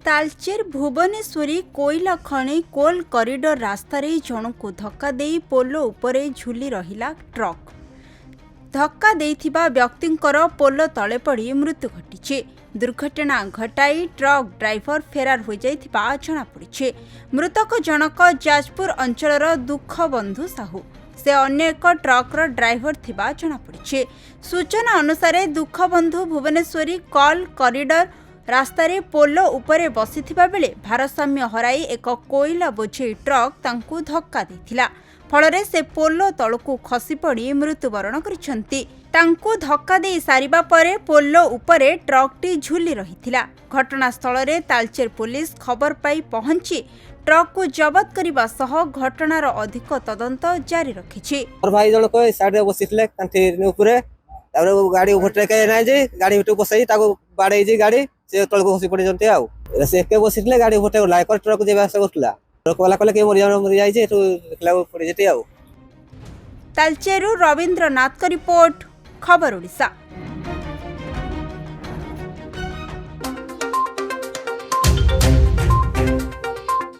तालचेर भुवनेश्वरी कोईला खଣି कोल corridor रास्ता जन को धक्का दे पोलो उपरे झुली रहिला ट्रक। धक्का देइथिबा व्यक्तिंकर पोलो तले पड़ी मृत्यु घटी। दुर्घटना घटाई ट्रक ड्राइवर फेरार हो जाइथिबा जणा पड़िछे। मृतक जनक जाजपुर अंचलर दुख बंधु साहू। से अन्य एक ट्रकर ड्राइवर थिबा जणा पड़िछे। सूचना अनुसार दुख बंधु भुवनेश्वरी कॉल कॉरिडोर रास्तारे पोलो उपरे बसिथिबा बेले भारसाम्य हराई एक कोईला बोझेई ट्रक तांकु धक्का देथिला। फलरे से पोलो तळकु खसी पड़ी मृत्युवरण करिसंती। तांकु धक्का दे सारिबा परे पोलो उपरे ट्रकटी झुली रहिथिला। घटनास्थल रे तालचेर पुलिस खबर पाई पहुंची ट्रक को जबत करबा सह घटनार अधिक तदंत जारी रखिछि। और भाई जण को साइड रे बसिथले कांठी ऊपरे तारे गाड़ी ओभरटेक नै जे गाड़ी उठे बसई ताको बाडे जे गाड़ी से तळको खसी पड़ी जंते आउ से के बसिथले गाड़ी ओभरटेक लाइकर ट्रक जेबा से करथला ट्रक वाला कहले के मरि जाई जे एठु देखला पड़ी जेते आउ। तालचेरु रविंद्रनाथ का रिपोर्ट, खबर ओडिशा।